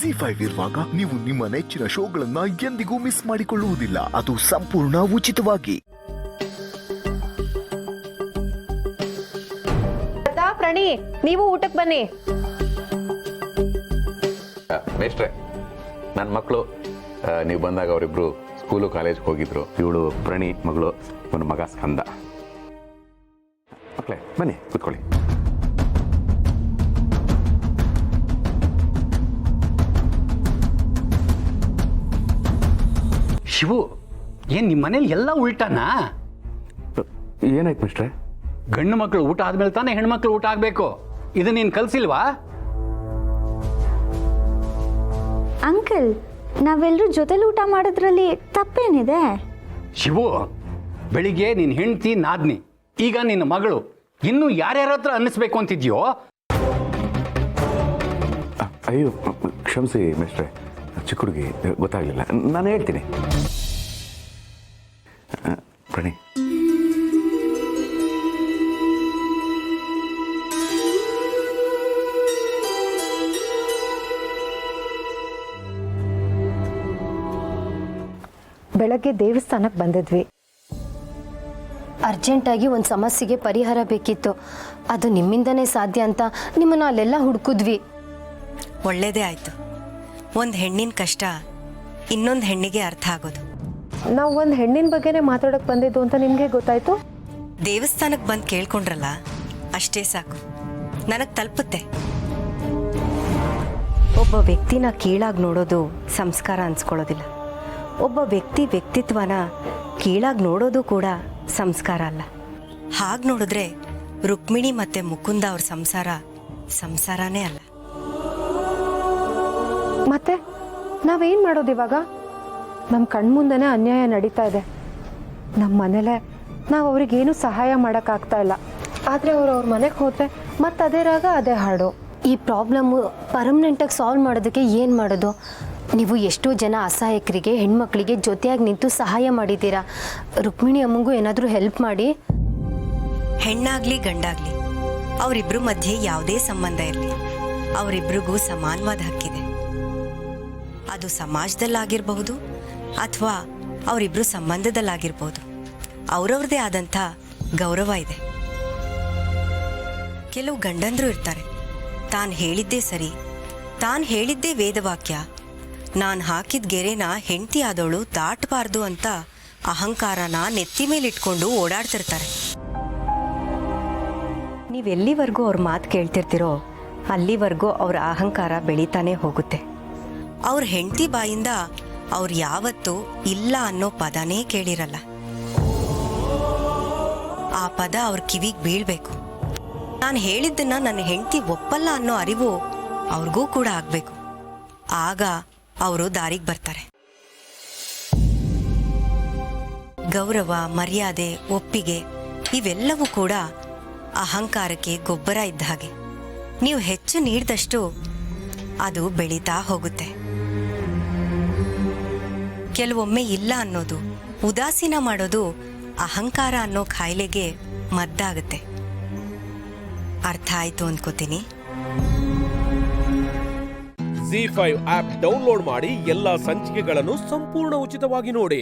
ZEE5 ಇರುವಾಗ ನೀವು ನಿಮ್ಮ ನೆಚ್ಚಿನ ಶೋಗಳನ್ನ ಎಂದಿಗೂ ಮಿಸ್ ಮಾಡಿಕೊಳ್ಳುವುದಿಲ್ಲ. ಅದು ಸಂಪೂರ್ಣ ಉಚಿತವಾಗಿ. ಪ್ರಣಿ, ನೀವು ಊಟಕ್ಕೆ ಬನ್ನಿ. ಮೇಷ್ಟ್ರೆ, ನನ್ನ ಮಕ್ಕಳು ನೀವು ಬಂದಾಗ ಅವರಿಬ್ರು ಸ್ಕೂಲು ಕಾಲೇಜ್ಗೆ ಹೋಗಿದ್ರು. ಇವಳು ಪ್ರಣಿ ಮಗಳು, ಒಂದು ಮಗ ಸ್ಕಂದ. ಮಕ್ಕಳೇ ಬನ್ನಿ ಕೂತ್ಕೊಳ್ಳಿ. ಶಿವು, ಏನ್ ನಿಮ್ಮ ಮನೇಲಿ ಎಲ್ಲ ಉಲ್ಟಾನಾ? ಏನಾಯ್ತು ಮಿಸ್ಟ್ರೆ? ಗಂಡು ಮಕ್ಕಳು ಊಟ ಆದ್ಮೇಲೆ ತಾನೇ ಹೆಣ್ಮಕ್ಳು ಊಟ ಆಗ್ಬೇಕು. ಇದು ನೀನ್ ಕಲ್ಸಿಲ್ವಾ? ಅಂಕಲ್, ನಾವೆಲ್ಲರೂ ಜೊತೆಲಿ ಊಟ ಮಾಡೋದ್ರಲ್ಲಿ ತಪ್ಪೇನಿದೆ? ಶಿವು, ಬೆಳಿಗ್ಗೆ ನಿನ್ನ ಹೆಂಡತಿ ನಾದ್ನಿ, ಈಗ ನಿನ್ನ ಮಗಳು, ಇನ್ನು ಯಾರ್ಯಾರ ಹತ್ರ ಅನ್ನಿಸ್ಬೇಕು ಅಂತಿದ್ಯೋ? ಅಯ್ಯೋ ಕ್ಷಮಿಸಿ ಮಿಸ್ಟ್ರೆ, ಚಿಕ್ಕ ಹುಡುಗಿ ಗೊತ್ತಾಗಲಿಲ್ಲ. ನಾನು ಹೇಳ್ತೀನಿ. ಪ್ರಣಿ, ಬೆಳಗ್ಗೆ ದೇವಸ್ಥಾನಕ್ಕೆ ಬಂದಿದ್ವಿ. ಅರ್ಜೆಂಟಾಗಿ ಒಂದು ಸಮಸ್ಯೆಗೆ ಪರಿಹಾರ ಬೇಕಿತ್ತು. ಅದು ನಿಮ್ಮಿಂದನೇ ಸಾಧ್ಯ ಅಂತ ನಿಮ್ಮನ್ನು ಅಲ್ಲೆಲ್ಲ ಹುಡುಕಿದ್ವಿ. ಒಳ್ಳೇದೇ ಆಯಿತು. ಒಂದು ಹೆಣ್ಣಿನ ಕಷ್ಟ ಇನ್ನೊಂದು ಹೆಣ್ಣಿಗೆ ಅರ್ಥ ಆಗೋದು. ನಾವು ಒಂದು ಹೆಣ್ಣಿನ ಬಗ್ಗೆನೇ ಮಾತಾಡೋಕೆ ಬಂದಿದ್ದು ಅಂತ ನಿಮಗೆ ಗೊತ್ತಾಯ್ತು? ದೇವಸ್ಥಾನಕ್ಕೆ ಬಂದು ಕೇಳ್ಕೊಂಡ್ರಲ್ಲ, ಅಷ್ಟೇ ಸಾಕು, ನನಗೆ ತಲುಪುತ್ತೆ. ಒಬ್ಬ ವ್ಯಕ್ತಿನ ಕೀಳಾಗಿ ನೋಡೋದು ಸಂಸ್ಕಾರ ಅನ್ಸ್ಕೊಳ್ಳೋದಿಲ್ಲ. ಒಬ್ಬ ವ್ಯಕ್ತಿತ್ವನ ಕೀಳಾಗಿ ನೋಡೋದು ಕೂಡ ಸಂಸ್ಕಾರ ಅಲ್ಲ. ಹಾಗೆ ನೋಡಿದ್ರೆ ರುಕ್ಮಿಣಿ ಮತ್ತೆ ಮುಕುಂದ ಅವ್ರ ಸಂಸಾರನೇ ಅಲ್ಲ. ಮತ್ತೆ ನಾವೇನು ಮಾಡೋದು ಇವಾಗ? ನಮ್ಮ ಕಣ್ಮುಂದೆನೇ ಅನ್ಯಾಯ ನಡೀತಾ ಇದೆ. ನಮ್ಮ ಮನೇಲೆ ನಾವು ಅವ್ರಿಗೇನು ಸಹಾಯ ಮಾಡೋಕ್ಕಾಗ್ತಾ ಇಲ್ಲ. ಆದರೆ ಅವ್ರ ಮನೆಗೆ ಹೋದರೆ ಮತ್ತೆ ಅದೇ ರಾಗ ಅದೇ ಹಾಡು. ಈ ಪ್ರಾಬ್ಲಮ್ಮು ಪರ್ಮನೆಂಟಾಗಿ ಸಾಲ್ವ್ ಮಾಡೋದಕ್ಕೆ ಏನು ಮಾಡೋದು? ನೀವು ಎಷ್ಟೋ ಜನ ಅಸಹಾಯಕರಿಗೆ, ಹೆಣ್ಮಕ್ಳಿಗೆ ಜೊತೆಯಾಗಿ ನಿಂತು ಸಹಾಯ ಮಾಡಿದ್ದೀರಾ. ರುಕ್ಮಿಣಿ ಅಮ್ಮಂಗೂ ಏನಾದರೂ ಹೆಲ್ಪ್ ಮಾಡಿ. ಹೆಣ್ಣಾಗ್ಲಿ ಗಂಡಾಗ್ಲಿ ಅವರಿಬ್ರು ಮಧ್ಯೆ ಯಾವುದೇ ಸಂಬಂಧ ಇರಲಿ, ಅವರಿಬ್ರಿಗೂ ಸಮಾನವಾದ ಹಕ್ಕಿದೆ. ಅದು ಸಮಾಜದಲ್ಲಾಗಿರಬಹುದು ಅಥವಾ ಅವರಿಬ್ರು ಸಂಬಂಧದಲ್ಲಾಗಿರ್ಬೋದು. ಅವ್ರವ್ರದೇ ಆದಂಥ ಗೌರವ ಇದೆ. ಕೆಲವು ಗಂಡಂದ್ರು ಇರ್ತಾರೆ, ತಾನು ಹೇಳಿದ್ದೇ ಸರಿ, ತಾನು ಹೇಳಿದ್ದೇ ವೇದವಾಕ್ಯ, ನಾನು ಹಾಕಿದ ಗೆರೆನ ಹೆಂಡತಿ ಆದವಳು ದಾಟಬಾರ್ದು ಅಂತ ಅಹಂಕಾರನ ನೆತ್ತಿ ಮೇಲಿಟ್ಕೊಂಡು ಓಡಾಡ್ತಿರ್ತಾರೆ. ನೀವೆಲ್ಲಿವರೆಗೂ ಅವ್ರ ಮಾತು ಕೇಳ್ತಿರ್ತೀರೋ ಅಲ್ಲಿವರೆಗೂ ಅವ್ರ ಅಹಂಕಾರ ಬೆಳೀತಾನೆ ಹೋಗುತ್ತೆ. ಅವ್ರ ಹೆಂಡತಿ ಬಾಯಿಂದ ಅವ್ರು ಯಾವತ್ತೂ ಇಲ್ಲ ಅನ್ನೋ ಪದನೇ ಕೇಳಿರಲ್ಲ. ಆ ಪದ ಅವ್ರ ಕಿವಿಗೆ ಬೀಳ್ಬೇಕು. ನಾನು ಹೇಳಿದ್ದನ್ನ ನನ್ನ ಹೆಂಡತಿ ಒಪ್ಪಲ್ಲ ಅನ್ನೋ ಅರಿವು ಅವ್ರಿಗೂ ಕೂಡ ಆಗ್ಬೇಕು. ಆಗ ಅವರು ದಾರಿಗೆ ಬರ್ತಾರೆ. ಗೌರವ, ಮರ್ಯಾದೆ, ಒಪ್ಪಿಗೆ ಇವೆಲ್ಲವೂ ಕೂಡ ಅಹಂಕಾರಕ್ಕೆ ಗೊಬ್ಬರ ಇದ್ದ ಹಾಗೆ. ನೀವು ಹೆಚ್ಚು ನೀಡಿದಷ್ಟು ಅದು ಬೆಳೀತಾ ಹೋಗುತ್ತೆ. ಕೆಲವೊಮ್ಮೆ ಇಲ್ಲ ಅನ್ನೋದು, ಉದಾಸೀನ ಮಾಡೋದು ಅಹಂಕಾರ ಅನ್ನೋ ಕಾಯಿಲೆಗೆ ಮದ್ದಾಗುತ್ತೆ. ಅರ್ಥ ಆಯ್ತು ಅಂದ್ಕೋತೀನಿ. ZEE5 ಆಪ್ ಡೌನ್ಲೋಡ್ ಮಾಡಿ ಎಲ್ಲಾ ಸಂಚಿಕೆಗಳನ್ನು ಸಂಪೂರ್ಣ ಉಚಿತವಾಗಿ ನೋಡಿ.